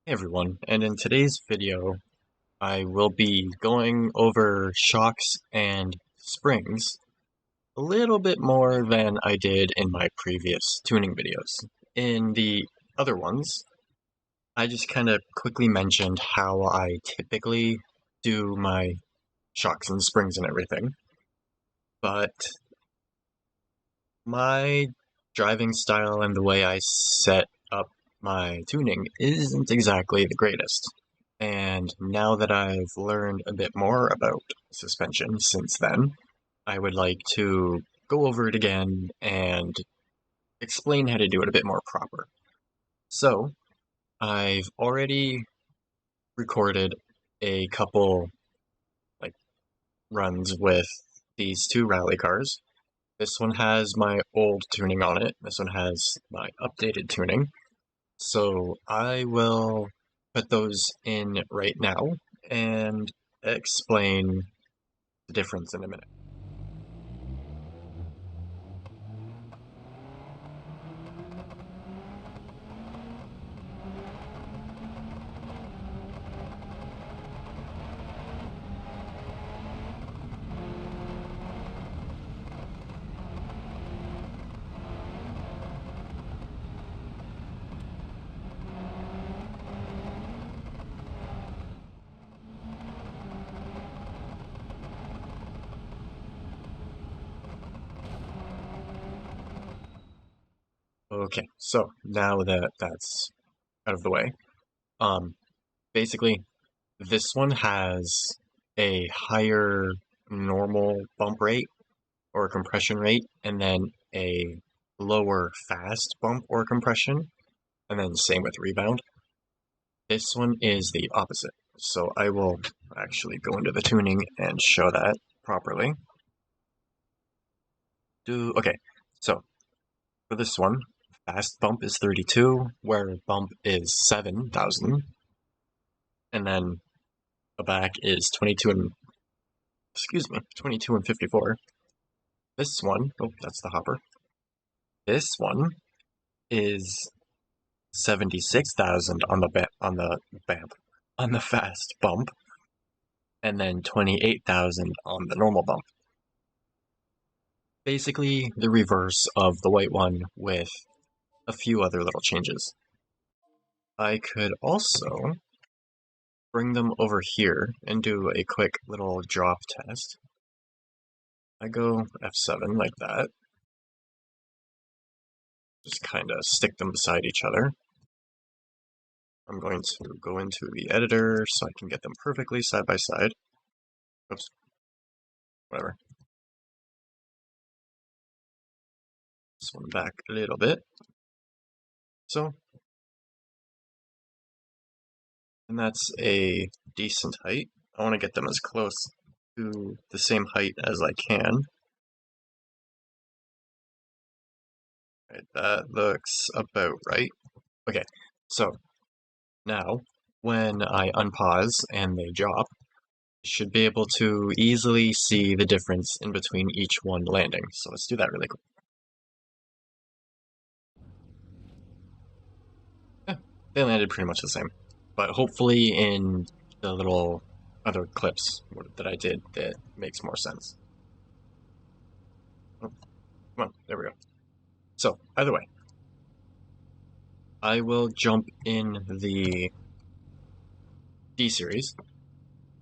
Hey everyone, and in today's video I will be going over shocks and springs a little bit more than I did in my previous tuning videos. In the other ones, I just kind of quickly mentioned how I typically do my shocks and springs and everything, but my driving style and the way I set up my tuning isn't exactly the greatest. And now that I've learned a bit more about suspension since then, I would like to go over it again and explain how to do it a bit more proper. So, I've already recorded a couple like runs with these two rally cars. This one has my old tuning on it. This one has my updated tuning. So I will put those in right now and explain the difference in a minute. Okay, so now that that's out of the way, um, basically this one has a higher normal bump rate or compression rate, and then a lower fast bump or compression, and then same with rebound. This one is the opposite. So I will actually go into the tuning and show that properly. Okay, so for this one, fast bump is 32, where bump is 7,000, and then the back is 22 and 54. This one, oh, that's the hopper. This one is 76,000 on the fast bump, and then 28,000 on the normal bump. Basically the reverse of the white one with a few other little changes. I could also bring them over here and do a quick little drop test. I go F7 like that. Just kind of stick them beside each other. I'm going to go into the editor so I can get them perfectly side by side. Oops, whatever. This one back a little bit. So, and that's a decent height. I want to get them as close to the same height as I can. Right, that looks about right. Okay, so now when I unpause and they drop, you should be able to easily see the difference in between each one landing. So let's do that really quick. Yeah, they landed pretty much the same. But hopefully in the little other clips that I did, that makes more sense. Oh, come on, there we go. So, either way, I will jump in the D series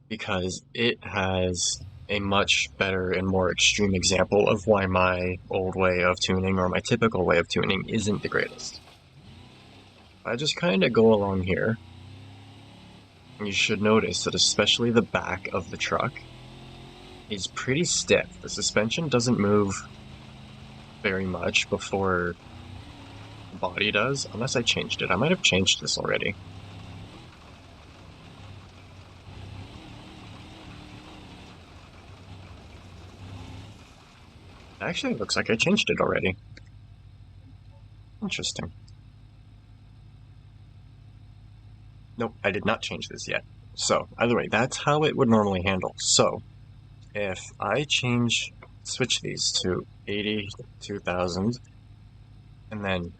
because it has a much better and more extreme example of why my old way of tuning or my typical way of tuning isn't the greatest. I just kind of go along here. You should notice that especially the back of the truck is pretty stiff. The suspension doesn't move very much before the body does, unless I changed it. I might have changed this already. Actually, it looks like I changed it already. Interesting. Nope, I did not change this yet. So, either way, that's how it would normally handle. So, if I switch these to 82,000 and then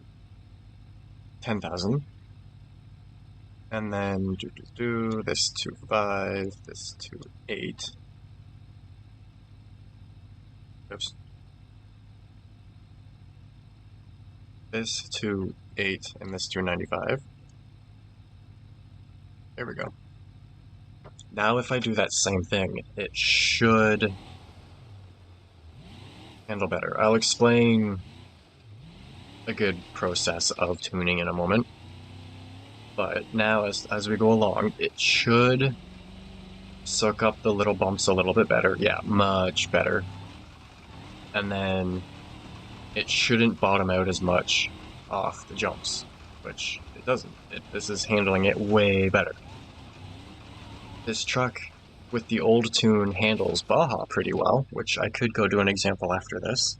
10,000, And then this to 5, this to 8. Oops. This to 8 and this to 95. There we go. Now if I do that same thing, it should handle better. I'll explain a good process of tuning in a moment. But now as we go along, it should soak up the little bumps a little bit better. Yeah, much better. And then it shouldn't bottom out as much off the jumps, which it doesn't. This is handling it way better. This truck with the old tune handles Baja pretty well, which I could go do an example after this.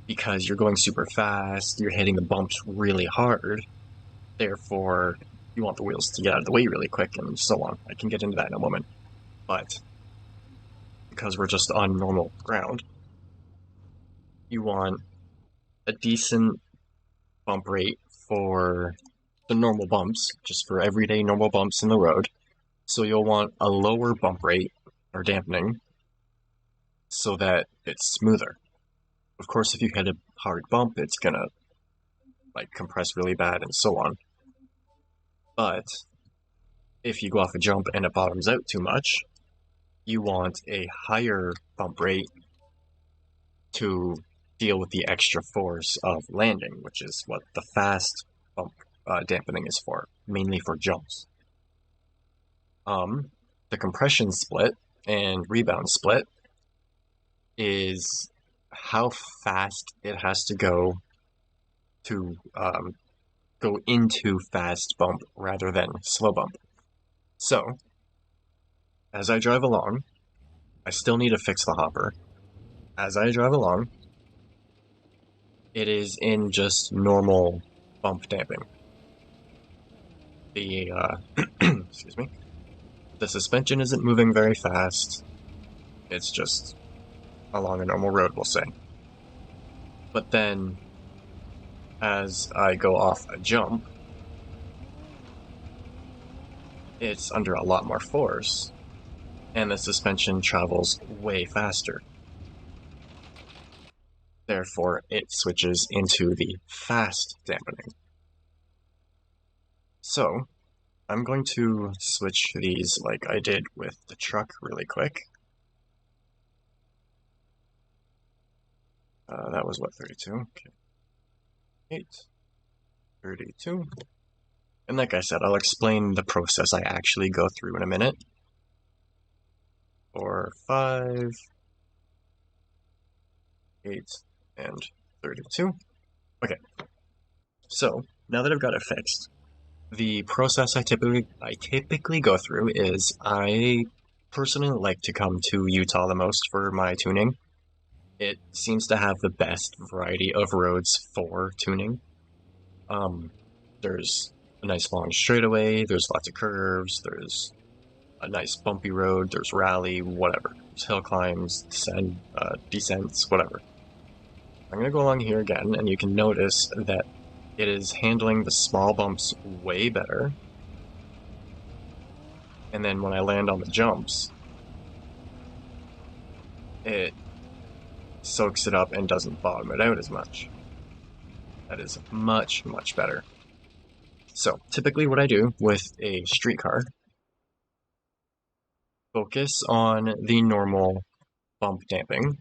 Because you're going super fast, you're hitting the bumps really hard, therefore you want the wheels to get out of the way really quick and so on. I can get into that in a moment. But because we're just on normal ground, you want a decent bump rate for the normal bumps, just for everyday normal bumps in the road. So you'll want a lower bump rate or dampening so that it's smoother. Of course, if you hit a hard bump, it's gonna like compress really bad and so on. But if you go off a jump and it bottoms out too much, you want a higher bump rate to deal with the extra force of landing, which is what the fast bump dampening is for, mainly for jumps. The compression split and rebound split is how fast it has to go into fast bump rather than slow bump. So, as I drive along, I still need to fix the hopper. As I drive along, it is in just normal bump damping. The excuse me. The suspension isn't moving very fast. It's just along a normal road, we'll say. But then, as I go off a jump, it's under a lot more force, and the suspension travels way faster. Therefore, it switches into the fast dampening. So, I'm going to switch these like I did with the truck really quick. That was what, 32? Okay. 8, 32. And like I said, I'll explain the process I actually go through in a minute. 4, 5, 8, and 32. Okay, so now that I've got it fixed, the process I typically go through is I personally like to come to Utah the most for my tuning. It seems to have the best variety of roads for tuning. There's a nice long straightaway, there's lots of curves, there's a nice bumpy road, there's rally, whatever. There's hill climbs, descents, whatever. I'm going to go along here again, and you can notice that it is handling the small bumps way better. And then when I land on the jumps, it soaks it up and doesn't bottom it out as much. That is much, much better. So, typically what I do with a streetcar, focus on the normal bump damping.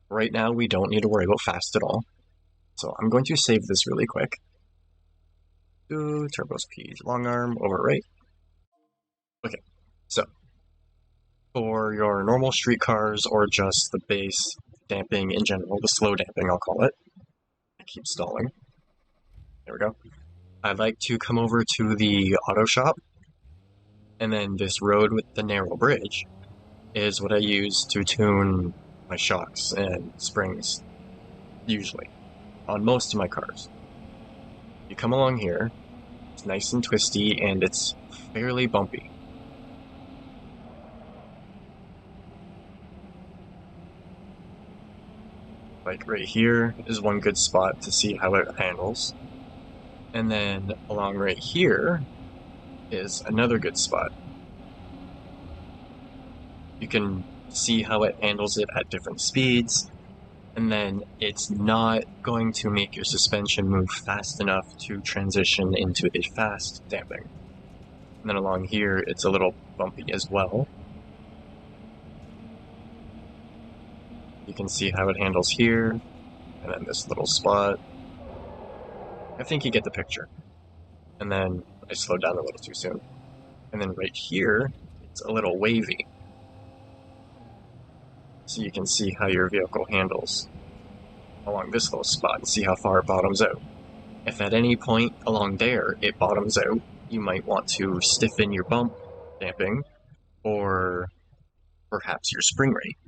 Right now, we don't need to worry about fast at all. So I'm going to save this really quick. Do turbos P long arm over right. Okay, so for your normal streetcars or just the base damping in general, the slow damping I'll call it. I keep stalling. There we go. I'd like to come over to the auto shop, and then this road with the narrow bridge is what I use to tune my shocks and springs, usually, on most of my cars. You come along here, it's nice and twisty, and it's fairly bumpy. Like right here is one good spot to see how it handles. And then along right here is another good spot. You can see how it handles it at different speeds, and then it's not going to make your suspension move fast enough to transition into the fast damping. And then along here, it's a little bumpy as well. You can see how it handles here, and then this little spot. I think you get the picture. And then I slowed down a little too soon. And then right here, it's a little wavy. So you can see how your vehicle handles along this little spot and see how far it bottoms out. If at any point along there it bottoms out, you might want to stiffen your bump damping or perhaps your spring rate.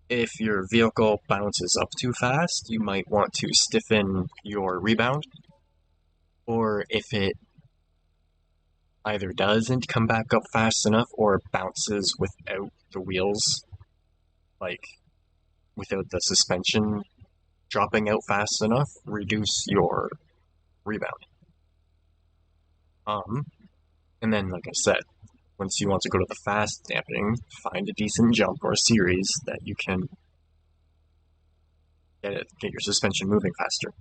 If your vehicle bounces up too fast, you might want to stiffen your rebound, or if it either doesn't come back up fast enough or bounces without the wheels, like without the suspension dropping out fast enough, reduce your rebound. And then, like I said, once you want to go to the fast damping, find a decent jump or a series that you can get your suspension moving faster.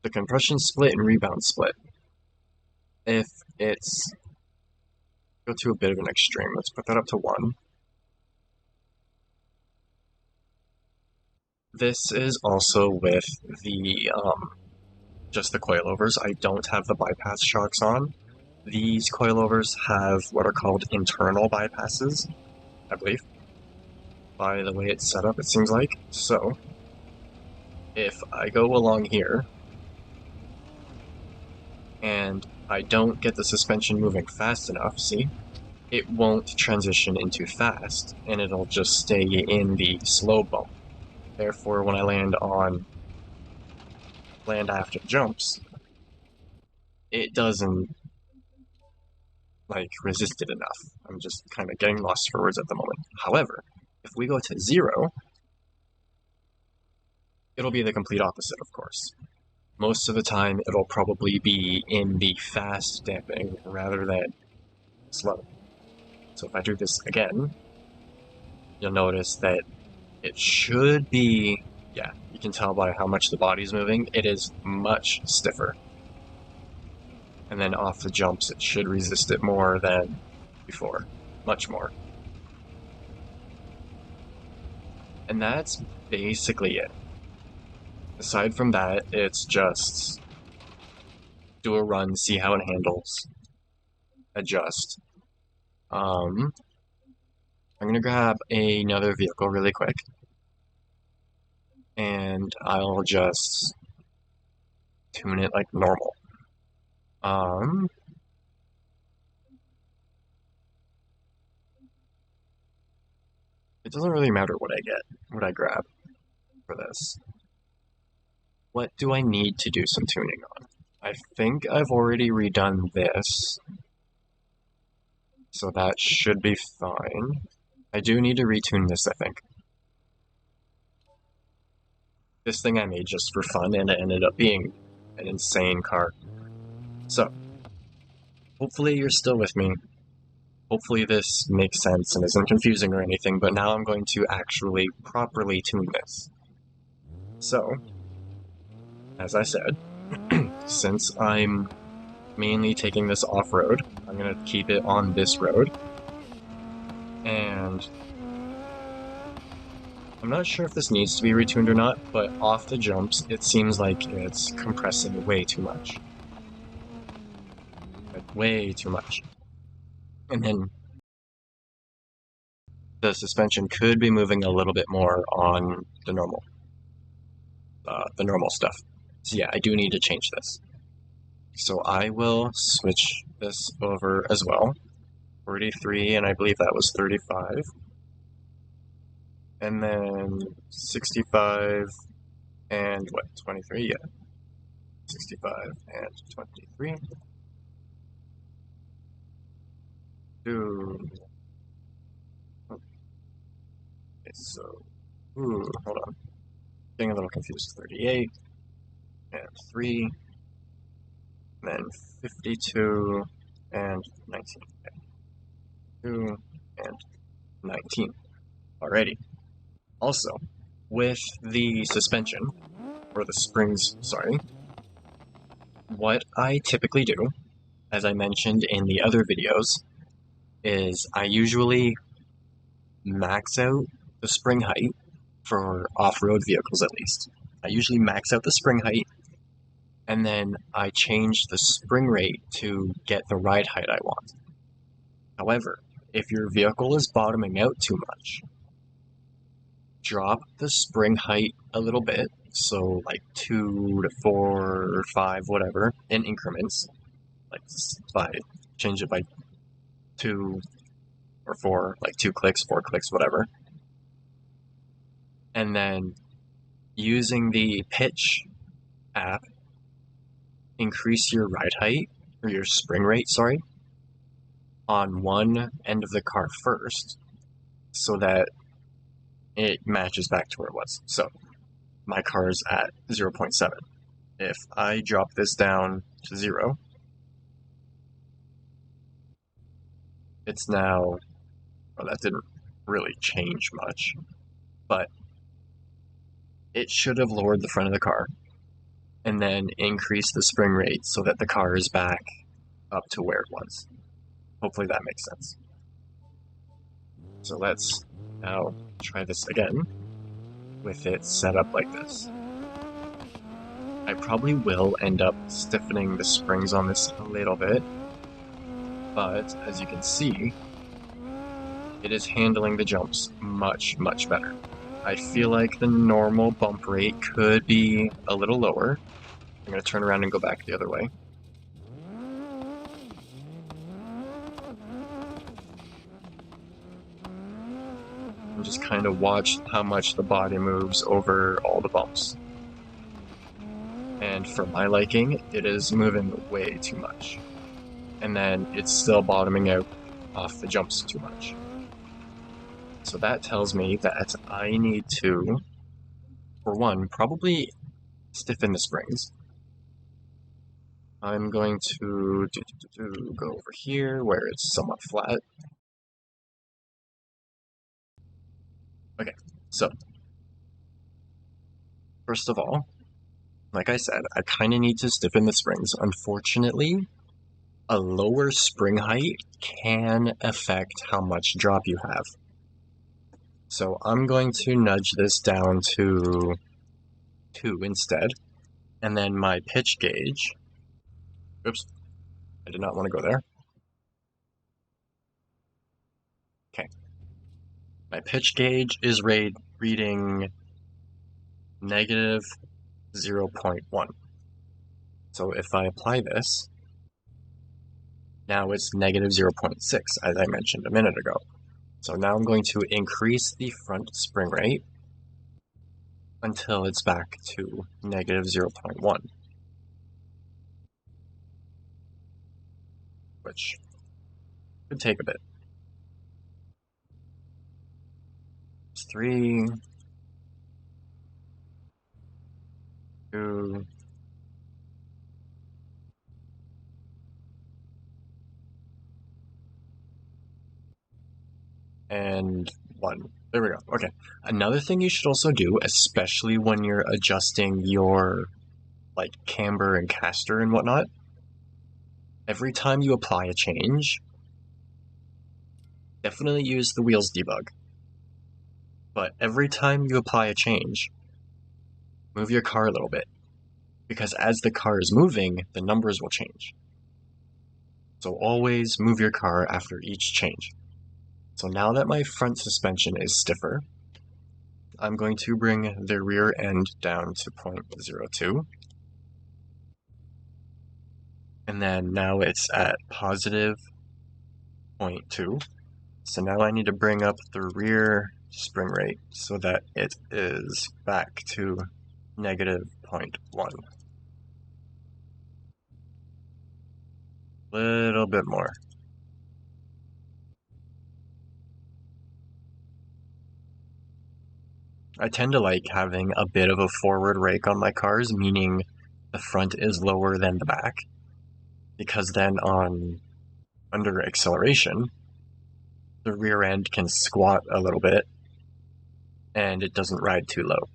The compression split and rebound split. If it's go to a bit of an extreme, let's put that up to 1. This is also with the just the coilovers. I don't have the bypass shocks on. These coilovers have what are called internal bypasses, I believe. By the way it's set up, it seems like. So, if I go along here, and I don't get the suspension moving fast enough, see? It won't transition into fast, and it'll just stay in the slow bump. Therefore, when I land after jumps, it doesn't, like, resist it enough. I'm just kind of getting lost for words at the moment. However, if we go to 0, it'll be the complete opposite, of course. Most of the time, it'll probably be in the fast damping rather than slow. So if I do this again, you'll notice that it should be, yeah, you can tell by how much the body's moving, it is much stiffer. And then off the jumps, it should resist it more than before, much more. And that's basically it. Aside from that, it's just do a run, see how it handles, adjust. I'm gonna grab another vehicle really quick, and I'll just tune it like normal. It doesn't really matter what I get, what I grab for this. What do I need to do some tuning on? I think I've already redone this, so that should be fine. I do need to retune this, I think. This thing I made just for fun, and it ended up being an insane car. So, hopefully you're still with me. Hopefully this makes sense and isn't confusing or anything, but now I'm going to actually properly tune this. So, as I said, since I'm mainly taking this off-road, I'm going to keep it on this road. And I'm not sure if this needs to be retuned or not, but off the jumps, it seems like it's compressing way too much. Like, way too much. And then the suspension could be moving a little bit more on the normal stuff. So yeah, I do need to change this. So I will switch this over as well. 43, and I believe that was 35. And then 65 and what, 23? Yeah. 65 and 23. Ooh. Okay, so, hold on. Getting a little confused. 38 and 3, and then 52 and 19. 2 and 19. Alrighty. Also, with the suspension, or the springs, sorry, what I typically do, as I mentioned in the other videos, is I usually max out the spring height for off-road vehicles at least. I usually max out the spring height, and then I change the spring rate to get the ride height I want. However, if your vehicle is bottoming out too much, drop the spring height a little bit, so like 2 to 4 or 5, whatever, in increments. Like change it by 2 or 4, like 2 clicks, 4 clicks, whatever. And then using the pitch app, increase your ride height, or your spring rate, sorry, on one end of the car first, so that it matches back to where it was. So my car is at 0.7. If I drop this down to 0, it's now, well, that didn't really change much, but it should have lowered the front of the car and then increased the spring rate so that the car is back up to where it was. Hopefully that makes sense. So let's now try this again with it set up like this. I probably will end up stiffening the springs on this a little bit, but as you can see, it is handling the jumps much, much better. I feel like the normal bump rate could be a little lower. I'm going to turn around and go back the other way. And just kind of watch how much the body moves over all the bumps. And for my liking, it is moving way too much. And then it's still bottoming out off the jumps too much. So that tells me that I need to, for one, probably stiffen the springs. I'm going to go over here where it's somewhat flat. Okay, so first of all, like I said, I kind of need to stiffen the springs. Unfortunately, a lower spring height can affect how much drop you have. So I'm going to nudge this down to 2 instead, and then my pitch gauge, oops, I did not want to go there. Okay, my pitch gauge is reading negative 0.1. So if I apply this, now it's negative 0.6, as I mentioned a minute ago. So now I'm going to increase the front spring rate until it's back to negative 0.1, which could take a bit. It's 3, 2, and 1. There we go. Okay. Another thing you should also do, especially when you're adjusting your like camber and caster and whatnot, every time you apply a change, definitely use the wheels debug. But every time you apply a change, move your car a little bit. Because as the car is moving, the numbers will change. So always move your car after each change. So now that my front suspension is stiffer, I'm going to bring the rear end down to 0.02. And then now it's at positive 0.2. So now I need to bring up the rear spring rate so that it is back to negative 0.1. Little bit more. I tend to like having a bit of a forward rake on my cars, meaning the front is lower than the back, because then under acceleration, the rear end can squat a little bit and it doesn't ride too low.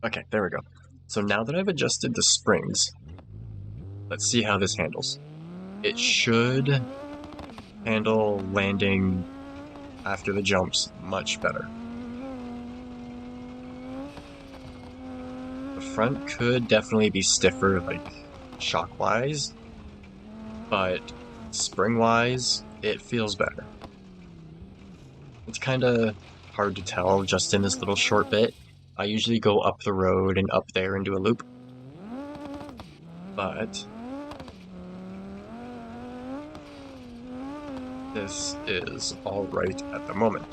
Okay, there we go. So now that I've adjusted the springs, let's see how this handles. It should handle landing after the jumps much better. The front could definitely be stiffer, like shock-wise, but spring-wise, it feels better. It's kind of hard to tell just in this little short bit. I usually go up the road and up there and do a loop, but this is alright at the moment.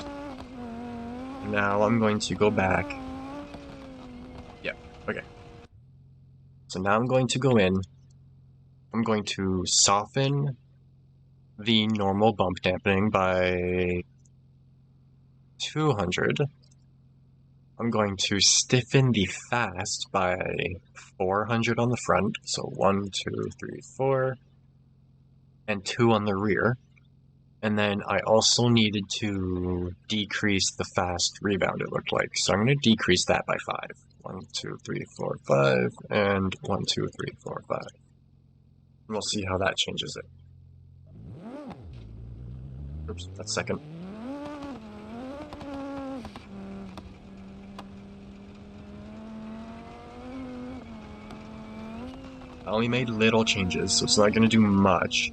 Now I'm going to go back. Yeah, okay. So now I'm going to go in. I'm going to soften the normal bump dampening by 200. I'm going to stiffen the fast by 400 on the front. So 1, 2, 3, 4, and 2 on the rear. And then I also needed to decrease the fast rebound, it looked like. So I'm going to decrease that by 5. 1, 2, 3, 4, 5, and 1, 2, 3, 4, 5. And we'll see how that changes it. Oops, that's second. I only made little changes, so it's not going to do much,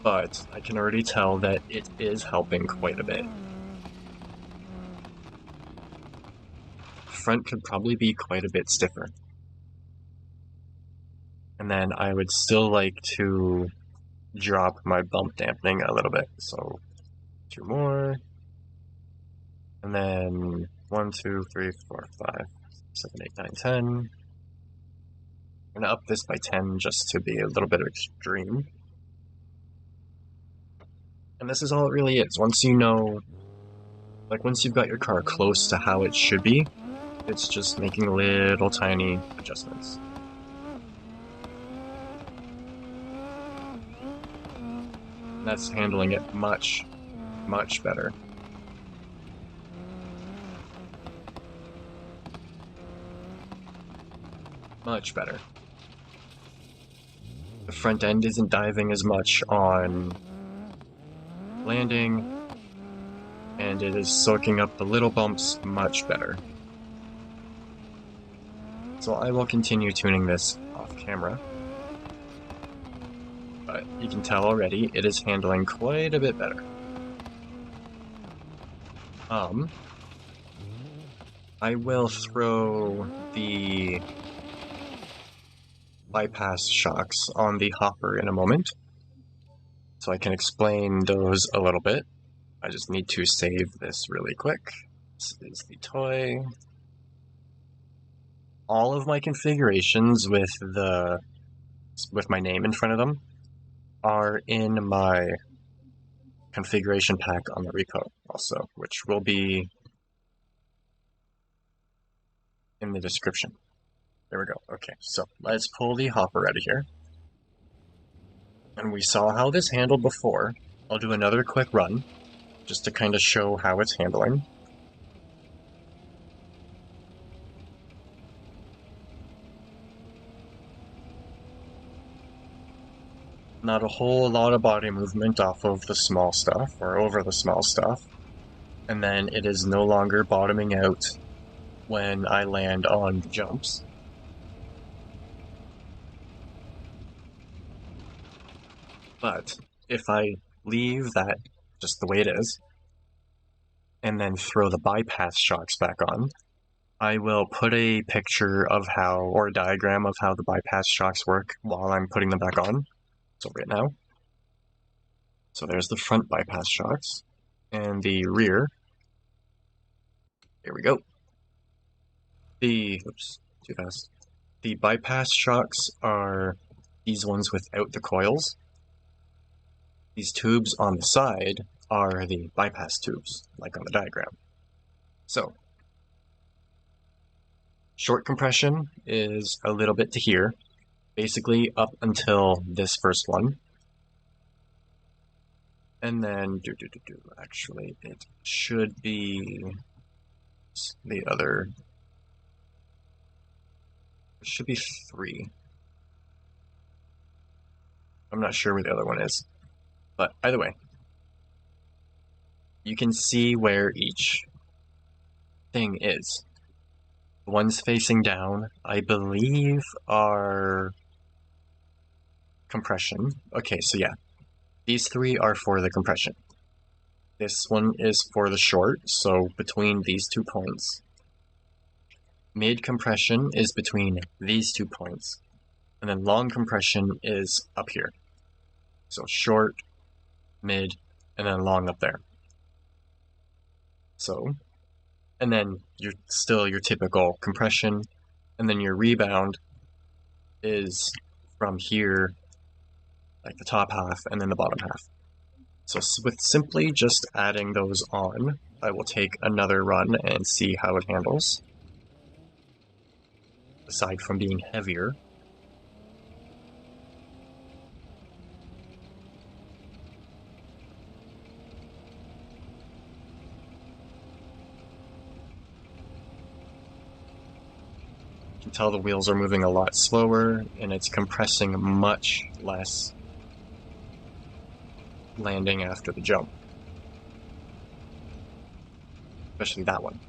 but I can already tell that it is helping quite a bit. Front could probably be quite a bit stiffer. And then I would still like to drop my bump dampening a little bit. So 2 more. And then 1, 2, 3, 4, 5, 7, 8, 9, 10. I'm going to up this by 10 just to be a little bit extreme. And this is all it really is. Once you know, like once you've got your car close to how it should be, it's just making little tiny adjustments. And that's handling it much, much better. Much better. The front end isn't diving as much on landing, and it is soaking up the little bumps much better. So I will continue tuning this off camera, but you can tell already it is handling quite a bit better. I will throw the bypass shocks on the hopper in a moment, so I can explain those a little bit. I just need to save this really quick. This is the toy. All of my configurations with my name in front of them are in my configuration pack on the repo also, which will be in the description. There we go. Okay, so let's pull the hopper out of here. And we saw how this handled before. I'll do another quick run, just to kind of show how it's handling. Not a whole lot of body movement off of the small stuff, or over the small stuff. And then it is no longer bottoming out when I land on the jumps. But if I leave that just the way it is, and then throw the bypass shocks back on, I will put a picture of how, or a diagram of how the bypass shocks work while I'm putting them back on. So right now. So there's the front bypass shocks, and the rear. Here we go. Oops, too fast. The bypass shocks are these ones without the coils. These tubes on the side are the bypass tubes, like on the diagram. So, short compression is a little bit to here, basically up until this first one. And then, actually, it should be the other, it should be 3. I'm not sure where the other one is, but either way, you can see where each thing is. The ones facing down, I believe, are compression. Okay, so yeah, these 3 are for the compression. This one is for the short, so between these 2 points. Mid compression is between these 2 points, and then long compression is up here. So short, mid, and then long up there. So, and then you're still your typical compression, and then your rebound is from here, like the top half, and then the bottom half. So with simply just adding those on, I will take another run and see how it handles. Aside from being heavier. You can tell the wheels are moving a lot slower, and it's compressing much less landing after the jump. Especially that one.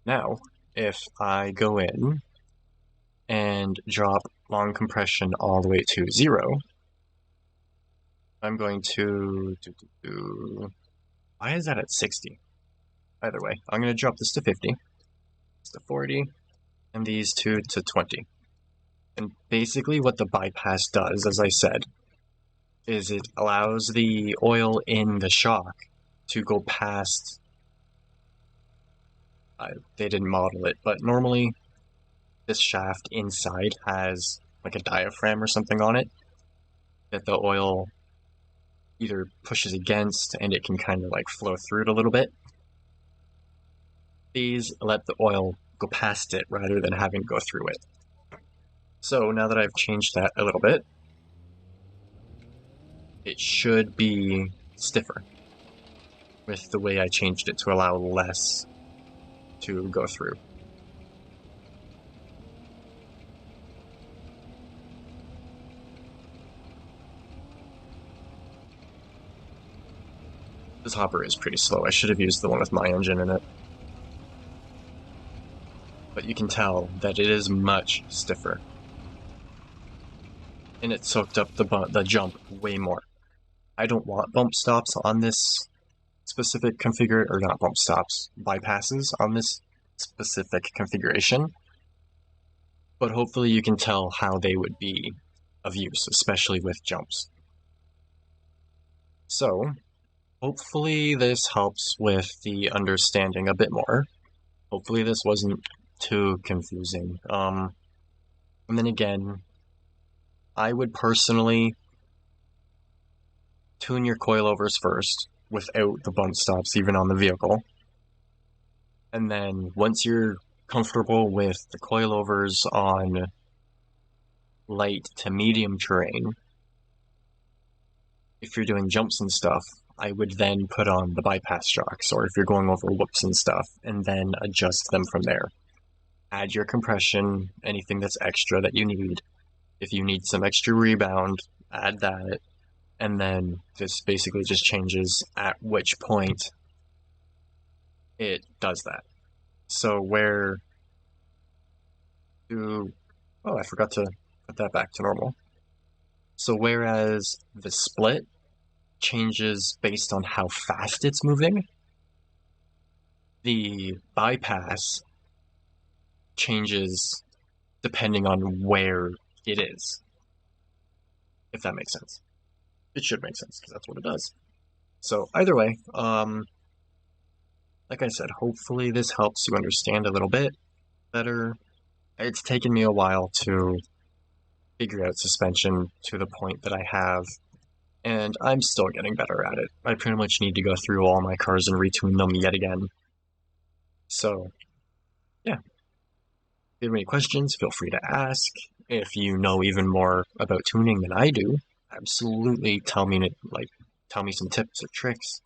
Now, if I go in and drop long compression all the way to 0, I'm going to why is that at 60? Either way, I'm going to drop this to 50, this to 40, and these 2 to 20. And basically what the bypass does, as I said, is it allows the oil in the shock to go past, they didn't model it, but normally this shaft inside has like a diaphragm or something on it that the oil either pushes against and it can kind of like flow through it a little bit. These let the oil go past it rather than having to go through it. So now that I've changed that a little bit, it should be stiffer with the way I changed it to allow less to go through. This hopper is pretty slow. I should have used the one with my engine in it. But you can tell that it is much stiffer. And it soaked up the jump way more. I don't want bump stops on this specific configuration, or not bump stops, bypasses on this specific configuration. But hopefully you can tell how they would be of use, especially with jumps. So, hopefully this helps with the understanding a bit more. Hopefully this wasn't too confusing. And then again, I would personally tune your coilovers first without the bump stops even on the vehicle. And then once you're comfortable with the coilovers on light to medium terrain, if you're doing jumps and stuff, I would then put on the bypass shocks, or if you're going over whoops and stuff, and then adjust them from there. Add your compression, anything that's extra that you need. If you need some extra rebound, add that, and then this basically just changes at which point it does that. So I forgot to put that back to normal. So whereas the split changes based on how fast it's moving, the bypass changes depending on where it is. If that makes sense. It should make sense, because that's what it does. So either way, like I said, hopefully this helps you understand a little bit better. It's taken me a while to figure out suspension to the point that I have, and I'm still getting better at it. I pretty much need to go through all my cars and retune them yet again. So, yeah, if you have any questions, feel free to ask. If you know even more about tuning than I do, absolutely tell me some tips or tricks,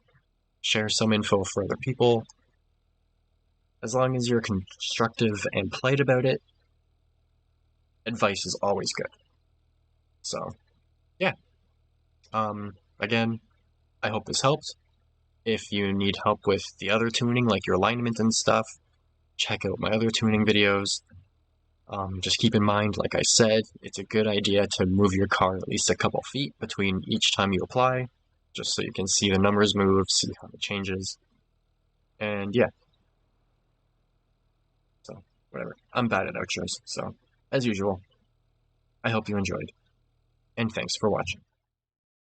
share some info for other people. As long as you're constructive and polite about it, advice is always good. So, yeah. Again, I hope this helped. If you need help with the other tuning, like your alignment and stuff, check out my other tuning videos. Just keep in mind, like I said, it's a good idea to move your car at least a couple feet between each time you apply, just so you can see the numbers move, see how it changes. And yeah, so whatever. I'm bad at outros, so as usual, I hope you enjoyed, and thanks for watching.